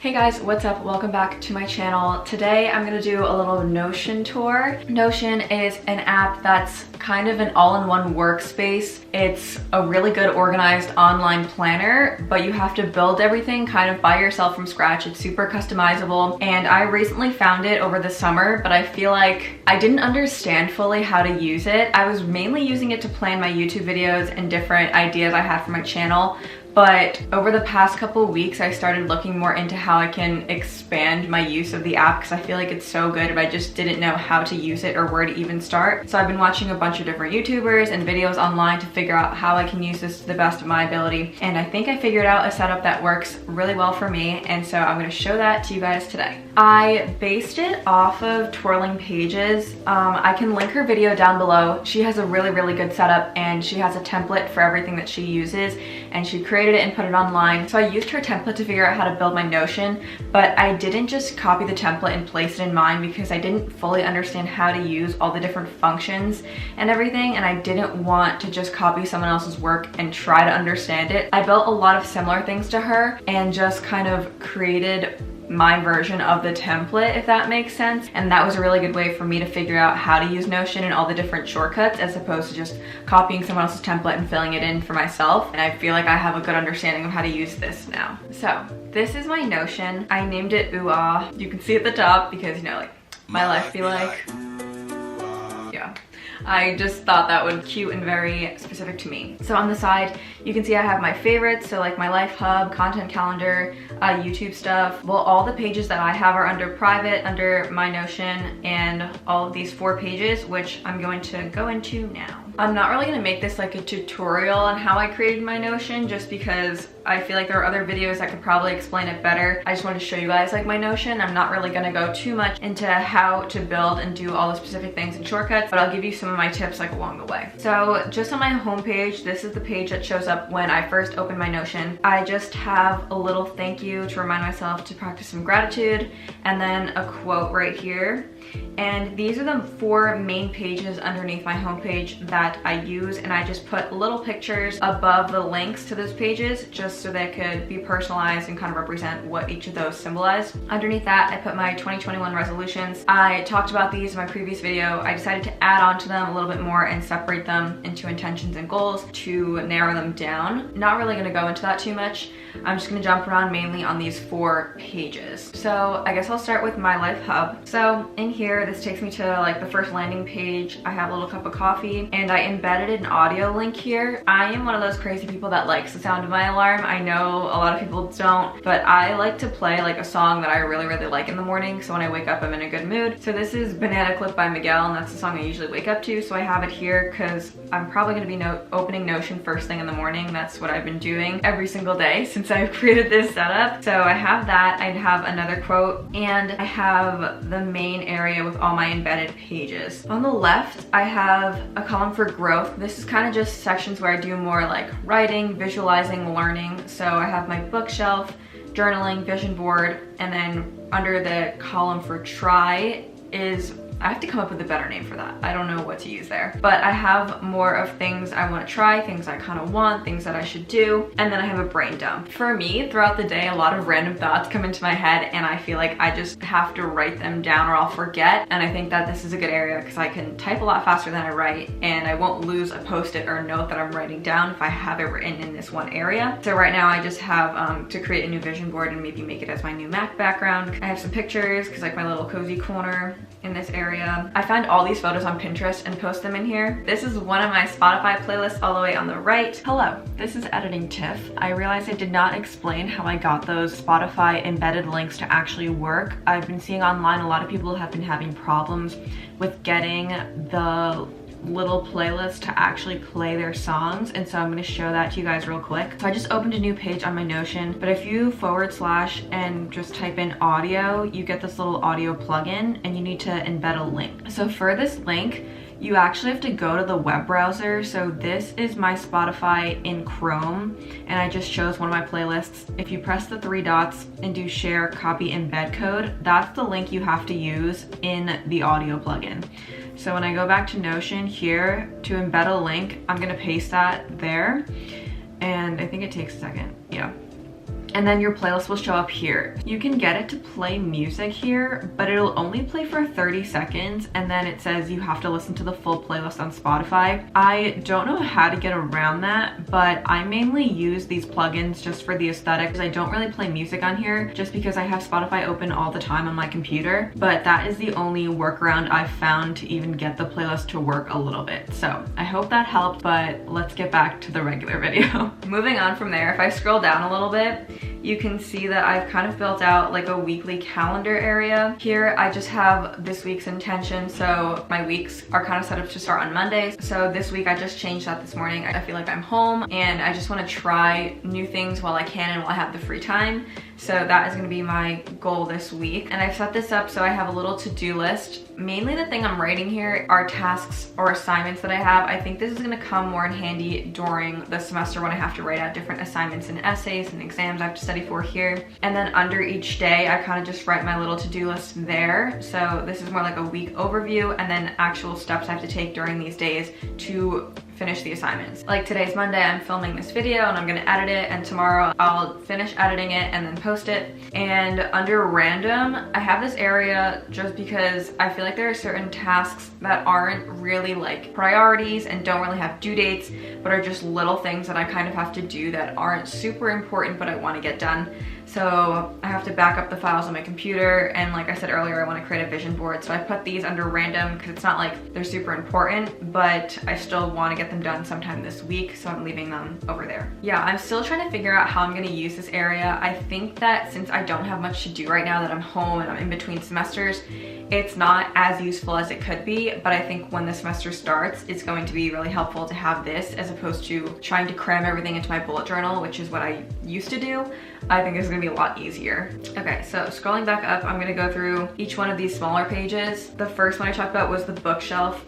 Hey guys, what's up? Welcome back to my channel. Today I'm gonna do a little Notion tour. Notion is an app that's kind of an all-in-one workspace. It's a really good organized online planner, but you have to build everything kind of by yourself from scratch. It's super customizable, and I recently found it over the summer, but I feel like I didn't understand fully how to use it. I was mainly using it to plan my YouTube videos and different ideas I had for my channel. But over the past couple of weeks, I started looking more into how I can expand my use of the app because I feel like it's so good, but I just didn't know how to use it or where to even start. So I've been watching a bunch of different YouTubers and videos online to figure out how I can use this to the best of my ability. And I think I figured out a setup that works really well for me. And so I'm gonna show that to you guys today. I based it off of Twirling Pages. I can link her video down below. She has a really good setup, and she has a template for everything that she uses, and she created it and put it online. So I used her template to figure out how to build my Notion, but I didn't just copy the template and place it in mine because I didn't fully understand how to use all the different functions and everything, and I didn't want to just copy someone else's work and try to understand it. I built a lot of similar things to her and just kind of created my version of the template, if that makes sense. And that was a really good way for me to figure out how to use Notion and all the different shortcuts, as opposed to just copying someone else's template and filling it in for myself. And I feel like I have a good understanding of how to use this now. So this is my Notion. I named it Ooh Ah. You can see at the top because, you know, like my life be like. Yeah. I just thought that would be cute and very specific to me. So on the side, you can see I have my favorites, so like my life hub, content calendar, YouTube stuff. Well, all the pages that I have are under private, under my Notion, and all of these 4 pages, which I'm going to go into now. I'm not really gonna make this like a tutorial on how I created my Notion, just because I feel like there are other videos that could probably explain it better. I just wanted to show you guys like my Notion. I'm not really gonna go too much into how to build and do all the specific things and shortcuts, but I'll give you some of my tips like along the way. So just on my home page, this is the page that shows up when I first open my Notion. I just have a little thank you to remind myself to practice some gratitude, and then a quote right here. And these are the 4 main pages underneath my homepage that I use, and I just put little pictures above the links to those pages just so they could be personalized and kind of represent what each of those symbolize. Underneath that, I put my 2021 resolutions. I talked about these in my previous video. I decided to add on to them a little bit more and separate them into intentions and goals to narrow them down. Not really gonna go into that too much. I'm just gonna jump around mainly on these 4 pages. So I guess I'll start with my life hub. So in here, this takes me to like the first landing page. I have a little cup of coffee, and I embedded an audio link here. I am one of those crazy people that likes the sound of my alarm. I know a lot of people don't, but I like to play like a song that I really like in the morning, so when I wake up I'm in a good mood. So this is Banana Clip by Miguel, and that's the song I usually wake up to, so I have it here because I'm probably going to be opening Notion first thing in the morning. That's what I've been doing every single day since I've created this setup. So I have that. I have another quote, and I have the main area with all my embedded pages. On the left, I have a column for growth. This is kind of just sections where I do more like writing, visualizing, learning. So I have my bookshelf, journaling, vision board, and then under the column for try is, I have to come up with a better name for that. I don't know what to use there. But I have more of things I want to try, things I kind of want, things that I should do, and then I have a brain dump. For me, throughout the day, a lot of random thoughts come into my head, and I feel like I just have to write them down or I'll forget. And I think that this is a good area because I can type a lot faster than I write, and I won't lose a post-it or a note that I'm writing down if I have it written in this one area. So right now I just have to create a new vision board and maybe make it as my new Mac background. I have some pictures because like my little cozy corner in this area. I find all these photos on Pinterest and post them in here. This is one of my Spotify playlists all the way on the right. Hello, this is Editing Tiff. I realized I did not explain how I got those Spotify embedded links to actually work. I've been seeing online a lot of people have been having problems with getting the little playlist to actually play their songs, and so I'm going to show that to you guys real quick. So I just opened a new page on my Notion, but if you / and just type in audio, you get this little audio plugin, and you need to embed a link. So for this link, you actually have to go to the web browser. So this is my Spotify in Chrome, and I just chose one of my playlists. If you press the 3 dots and do share, copy, embed code, that's the link you have to use in the audio plugin. So when I go back to Notion here to embed a link, I'm gonna paste that there, and I think it takes a second, yeah. and then your playlist will show up here. You can get it to play music here, but it'll only play for 30 seconds, and then it says you have to listen to the full playlist on Spotify. I don't know how to get around that, but I mainly use these plugins just for the aesthetics. I don't really play music on here just because I have Spotify open all the time on my computer, but that is the only workaround I've found to even get the playlist to work a little bit. So I hope that helped, but let's get back to the regular video. Moving on from there, if I scroll down a little bit, you can see that I've kind of built out like a weekly calendar area. Here I just have this week's intention, so my weeks are kind of set up to start on Mondays. So this week I just changed that this morning. I feel like I'm home and I just want to try new things while I can and while I have the free time. So that is going to be my goal this week. And I've set this up so I have a little to-do list. Mainly the thing I'm writing here are tasks or assignments that I have. I think this is going to come more in handy during the semester when I have to write out different assignments and essays and exams I have to study for here. And then under each day, I kind of just write my little to-do list there. So this is more like a week overview and then actual steps I have to take during these days to finish the assignments. Like today's Monday, I'm filming this video and I'm gonna edit it, and tomorrow I'll finish editing it and then post it. And under random, I have this area just because I feel like there are certain tasks that aren't really like priorities and don't really have due dates, but are just little things that I kind of have to do that aren't super important, but I wanna get done. So I have to back up the files on my computer, and like I said earlier, I want to create a vision board. So I put these under random because it's not like they're super important, but I still want to get them done sometime this week, so I'm leaving them over there. Yeah, I'm still trying to figure out how I'm going to use this area. I think that since I don't have much to do right now, that I'm home and I'm in between semesters, it's not as useful as it could be, but I think when the semester starts, it's going to be really helpful to have this as opposed to trying to cram everything into my bullet journal, which is what I used to do. I think it's gonna be a lot easier. Okay, so scrolling back up, I'm gonna go through each one of these smaller pages. The first one I talked about was the bookshelf.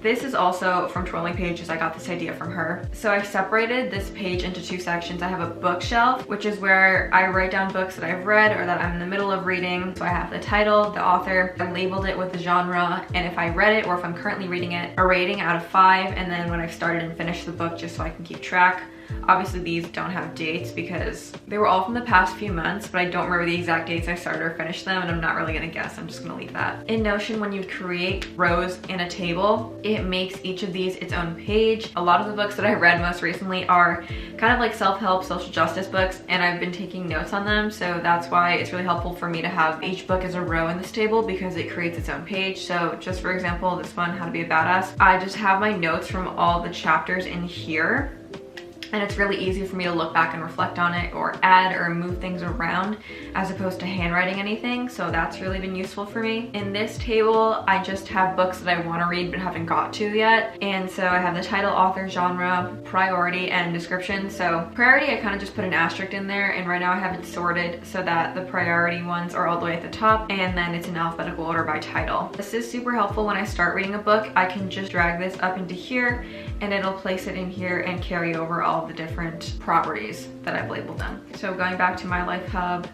This is also from Twirling Pages. I got this idea from her. So I separated this page into two sections. I have a bookshelf, which is where I write down books that I've read or that I'm in the middle of reading. So I have the title, the author, I labeled it with the genre, and if I read it or if I'm currently reading it, a rating out of 5, and then when I've started and finished the book, just so I can keep track. Obviously these don't have dates because they were all from the past few months, but I don't remember the exact dates I started or finished them, and I'm not really gonna guess. I'm just gonna leave that. In Notion, when you create rows in a table, it makes each of these its own page. A lot of the books that I read most recently are kind of like self-help, social justice books, and I've been taking notes on them, so that's why it's really helpful for me to have each book as a row in this table because it creates its own page. So just for example, this one, How to Be a Badass, I just have my notes from all the chapters in here. And it's really easy for me to look back and reflect on it or add or move things around as opposed to handwriting anything. So that's really been useful for me. In this table, I just have books that I want to read but haven't got to yet. And so I have the title, author, genre, priority, and description. So priority, I kind of just put an asterisk in there, and right now I have it sorted so that the priority ones are all the way at the top, and then it's in alphabetical order by title. This is super helpful when I start reading a book. I can just drag this up into here and it'll place it in here and carry over all the different properties that I've labeled them. So going back to my life hub,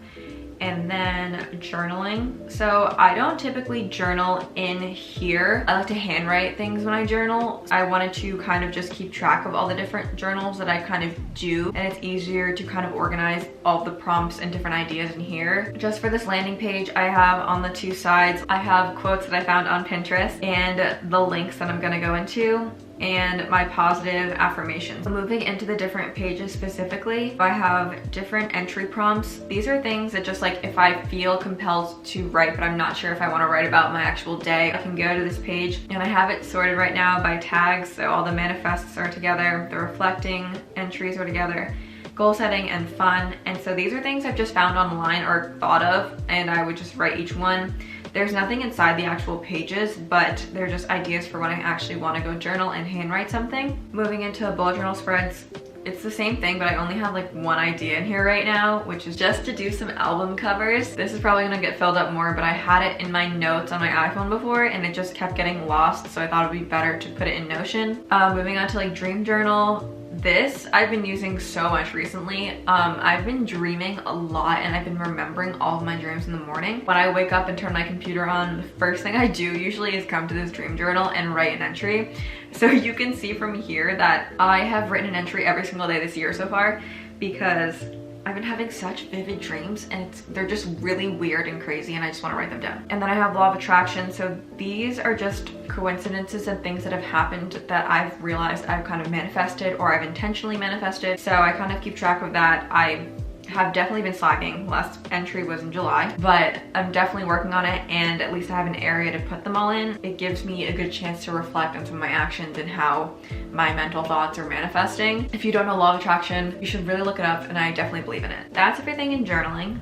and then journaling. So I don't typically journal in here. I like to handwrite things when I journal. I wanted to kind of just keep track of all the different journals that I kind of do, and it's easier to kind of organize all the prompts and different ideas in here. Just for this landing page, I have on the two sides, I have quotes that I found on Pinterest and the links that I'm gonna go into, and my positive affirmations. Moving into the different pages specifically, I have different entry prompts. These are things that just like if I feel compelled to write but I'm not sure if I want to write about my actual day, I can go to this page, and I have it sorted right now by tags. So all the manifests are together, the reflecting entries are together, goal setting, and fun. And so these are things I've just found online or thought of, and I would just write each one. There's nothing inside the actual pages, but they're just ideas for when I actually want to go journal and handwrite something. Moving into bullet journal spreads, it's the same thing, but I only have like one idea in here right now, which is just to do some album covers. This is probably gonna get filled up more, but I had it in my notes on my iPhone before and it just kept getting lost, so I thought it'd be better to put it in Notion. Moving on to like dream journal. This I've been using so much recently. I've been dreaming a lot and I've been remembering all of my dreams in the morning. When I wake up and turn my computer on, the first thing I do usually is come to this dream journal and write an entry. So you can see from here that I have written an entry every single day this year so far, because I've been having such vivid dreams, and they're just really weird and crazy, and I just want to write them down. And then I have law of attraction. So these are just coincidences and things that have happened that I've realized I've kind of manifested, or I've intentionally manifested. So I kind of keep track of that. I have definitely been slacking. Last entry was in July, but I'm definitely working on it, and at least I have an area to put them all in. It gives me a good chance to reflect on some of my actions and how my mental thoughts are manifesting. If you don't know law of attraction, you should really look it up, and I definitely believe in it. That's everything in journaling.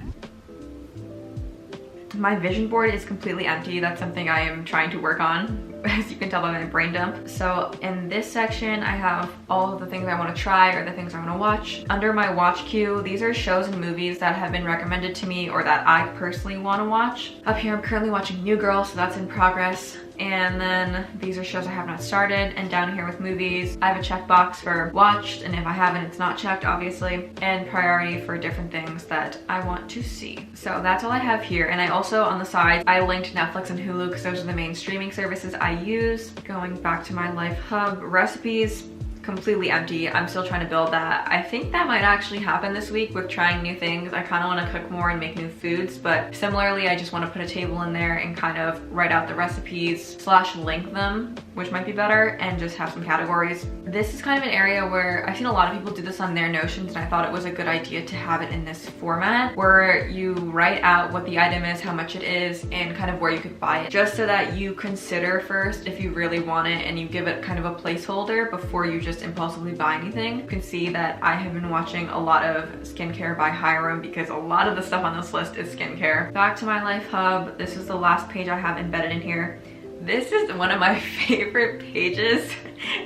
My vision board is completely empty. That's something I am trying to work on, as you can tell by my brain dump. So in this section, I have all of the things I want to try or the things I want to watch. Under my watch queue, these are shows and movies that have been recommended to me or that I personally want to watch. Up here, I'm currently watching New Girl, so that's in progress. And then these are shows I have not started. And down here with movies, I have a checkbox for watched, and if I haven't, it's not checked, obviously, and priority for different things that I want to see. So that's all I have here. And I also, on the side, I linked Netflix and Hulu because those are the main streaming services I use. Going back to my Life Hub, recipes, completely empty. I'm still trying to build that. I think that might actually happen this week with trying new things. I kind of want to cook more and make new foods, but similarly, I just want to put a table in there and kind of write out the recipes / link them, which might be better, and just have some categories. This is kind of an area where I've seen a lot of people do this on their Notions, and I thought it was a good idea to have it in this format where you write out what the item is, how much it is, and kind of where you could buy it, just so that you consider first if you really want it, and you give it kind of a placeholder before you just impulsively buy anything. You can see that I have been watching a lot of skincare by Hiram because a lot of the stuff on this list is skincare. Back to my Life Hub. This is the last page I have embedded in here. This is one of my favorite pages,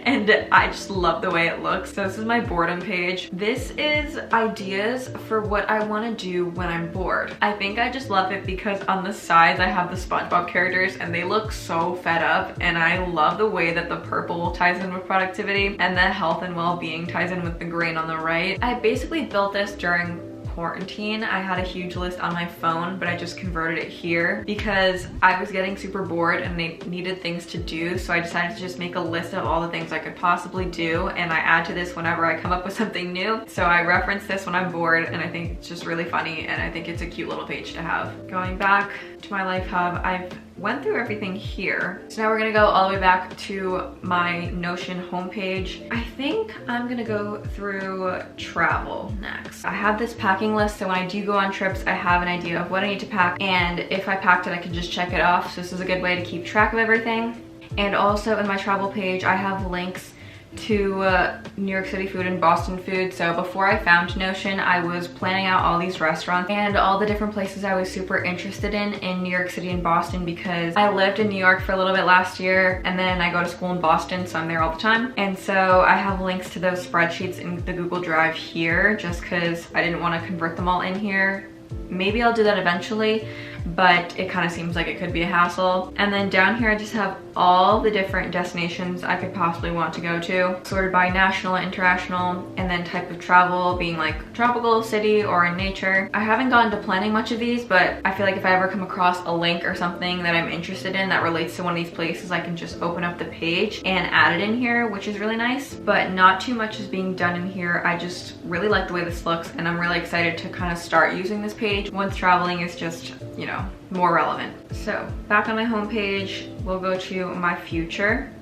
and I just love the way it looks. So this is my boredom page. This is ideas for what I want to do when I'm bored. I think I just love it because on the sides I have the SpongeBob characters, and they look so fed up, and I love the way that the purple ties in with productivity and the health and well-being ties in with the green on the right. I basically built this during quarantine. I had a huge list on my phone, but I just converted it here because I was getting super bored and they needed things to do. So I decided to just make a list of all the things I could possibly do, and I add to this whenever I come up with something new. So I reference this when I'm bored, and I think it's just really funny, and I think it's a cute little page to have. Going back to my Life Hub, I've went through everything here. So now we're gonna go all the way back to my Notion homepage. I think I'm gonna go through travel next. I have this packing list, so when I do go on trips, I have an idea of what I need to pack, and if I packed it, I can just check it off. So this is a good way to keep track of everything. And also in my travel page, I have links to New York City food and Boston food. So before I found Notion, I was planning out all these restaurants and all the different places I was super interested in New York City and Boston, because I lived in New York for a little bit last year, and then I go to school in Boston, so I'm there all the time. And so I have links to those spreadsheets in the Google Drive here, just because I didn't want to convert them all in here. Maybe I'll do that eventually, but it kind of seems like it could be a hassle. And then down here, I just have all the different destinations I could possibly want to go to, sorted by national, international, and then type of travel, being like tropical, city, or in nature. I haven't gotten to planning much of these, but I feel like if I ever come across a link or something that I'm interested in that relates to one of these places, I can just open up the page and add it in here, which is really nice. But not too much is being done in here. I just really like the way this looks, and I'm really excited to kind of start using this page once traveling is just, you know, more relevant. So back on my homepage, we'll go to my future.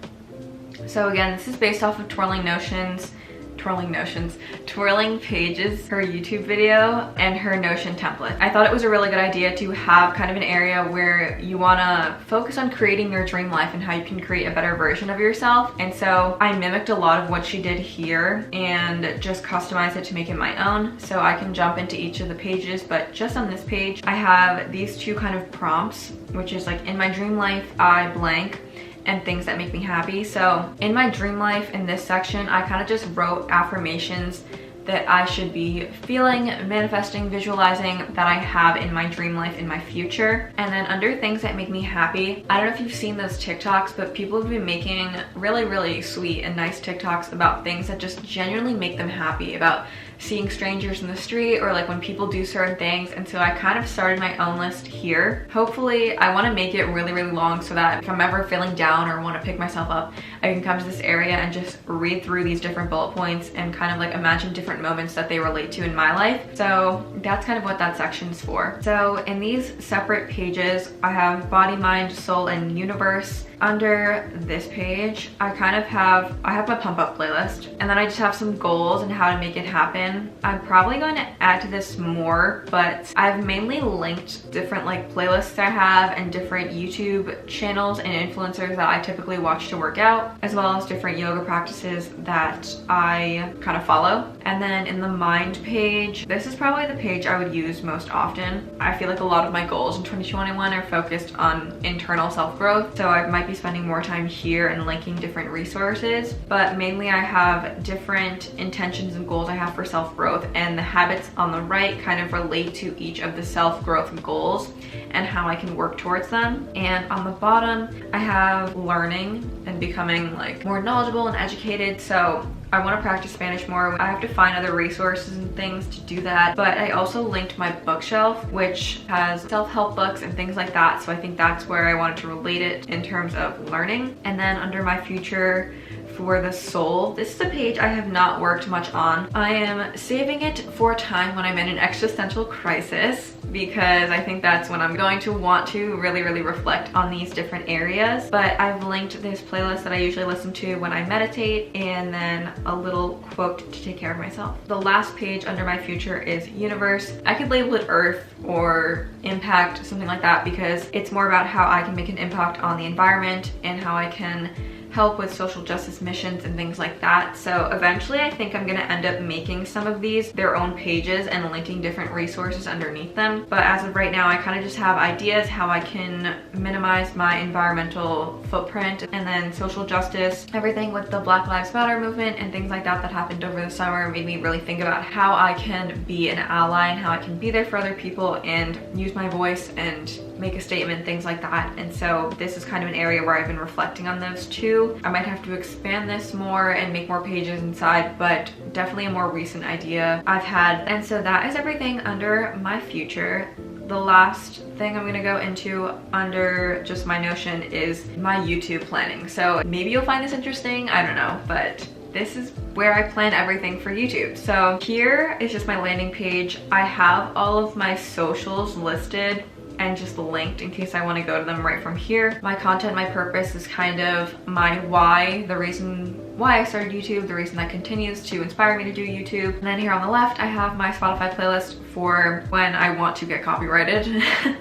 So again, this is based off of Twirling Pages, her YouTube video, and her Notion template. I thought it was a really good idea to have kind of an area where you wanna focus on creating your dream life and how you can create a better version of yourself. And so I mimicked a lot of what she did here and just customized it to make it my own. So I can jump into each of the pages, but just on this page, I have these two kind of prompts, which is like, in my dream life, I blank, and things that make me happy. So in my dream life, in this section, I kind of just wrote affirmations that I should be feeling, manifesting, visualizing that I have in my dream life in my future. And then under things that make me happy, I don't know if you've seen those TikToks, but people have been making really, really sweet and nice TikToks about things that just genuinely make them happy, about seeing strangers in the street or like when people do certain things. And so I kind of started my own list here. Hopefully I want to make it really, really long so that if I'm ever feeling down or want to pick myself up, I can come to this area and just read through these different bullet points and kind of like imagine different moments that they relate to in my life. So that's kind of what that section's for. So in these separate pages, I have body, mind, soul, and universe. Under this page, I have my pump up playlist, and then I just have some goals and how to make it happen. I'm probably going to add to this more, but I've mainly linked different like playlists I have and different YouTube channels and influencers that I typically watch to work out, as well as different yoga practices that I kind of follow. And then in the mind page, this is probably the page I would use most often. I feel like a lot of my goals in 2021 are focused on internal self-growth, so I might be spending more time here and linking different resources, but mainly I have different intentions and goals I have for self-growth, and the habits on the right kind of relate to each of the self-growth goals and how I can work towards them. And on the bottom, I have learning and becoming like more knowledgeable and educated. So I want to practice Spanish more. I have to find other resources and things to do that. But I also linked my bookshelf, which has self-help books and things like that. So I think that's where I wanted to relate it in terms of learning. And then under my future for the soul, this is a page I have not worked much on. I am saving it for a time when I'm in an existential crisis, because I think that's when I'm going to want to really, really reflect on these different areas. But I've linked this playlist that I usually listen to when I meditate, and then a little quote to take care of myself. The last page under my future is universe. I could label it earth or impact, something like that, because it's more about how I can make an impact on the environment and how I can help with social justice missions and things like that. So eventually I think I'm gonna end up making some of these their own pages and linking different resources underneath them. But as of right now, I kind of just have ideas how I can minimize my environmental footprint, and then social justice, everything with the Black Lives Matter movement and things like that that happened over the summer made me really think about how I can be an ally and how I can be there for other people and use my voice and make a statement, things like that. And so this is kind of an area where I've been reflecting on those too. I might have to expand this more and make more pages inside, but definitely a more recent idea I've had. And so that is everything under my future. The last thing I'm gonna go into under just my Notion is my YouTube planning. So maybe you'll find this interesting, I don't know, but this is where I plan everything for YouTube. So here is just my landing page. I have all of my socials listed and just linked in case I want to go to them right from here. My content, my purpose is kind of my why, the reason why I started YouTube, the reason that continues to inspire me to do YouTube. And then here on the left, I have my Spotify playlist for when I want to get copyrighted.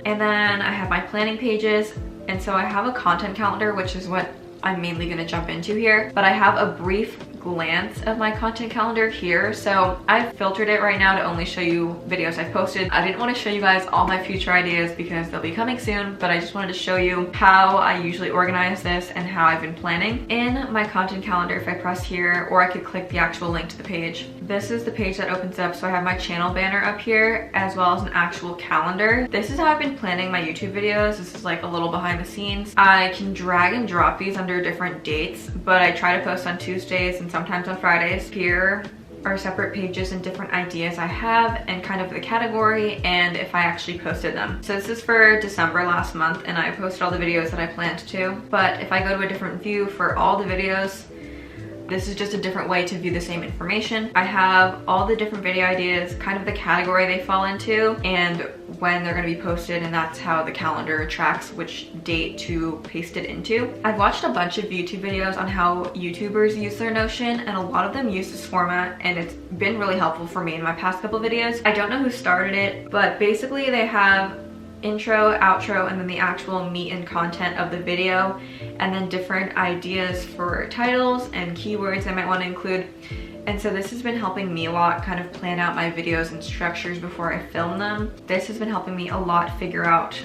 And then I have my planning pages. And so I have a content calendar, which is what I'm mainly gonna jump into here, but I have a brief glance of my content calendar here. So I've filtered it right now to only show you videos I've posted. I didn't want to show you guys all my future ideas because they'll be coming soon, but I just wanted to show you how I usually organize this and how I've been planning. In my content calendar, if I press here, or I could click the actual link to the page, this is the page that opens up. So I have my channel banner up here as well as an actual calendar. This is how I've been planning my YouTube videos. This is like a little behind the scenes. I can drag and drop these under different dates, but I try to post on Tuesdays and sometimes on Fridays. Here are separate pages and different ideas I have and kind of the category and if I actually posted them. So this is for December last month, and I posted all the videos that I planned to. But if I go to a different view for all the videos, this is just a different way to view the same information. I have all the different video ideas, kind of the category they fall into, and when they're gonna be posted, and that's how the calendar tracks which date to paste it into. I've watched a bunch of YouTube videos on how YouTubers use their Notion, and a lot of them use this format, and it's been really helpful for me in my past couple videos. I don't know who started it, but basically they have intro, outro, and then the actual meat and content of the video, and then different ideas for titles and keywords I might want to include. And so this has been helping me a lot kind of plan out my videos and structures before I film them. This has been helping me a lot figure out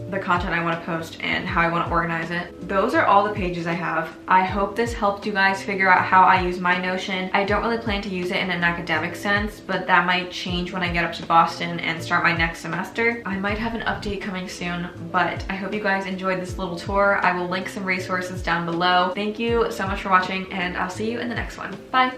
the content I want to post and how I want to organize it. Those are all the pages I have. I hope this helped you guys figure out how I use my Notion. I don't really plan to use it in an academic sense, but that might change when I get up to Boston and start my next semester. I might have an update coming soon, but I hope you guys enjoyed this little tour. I will link some resources down below. Thank you so much for watching, and I'll see you in the next one. Bye!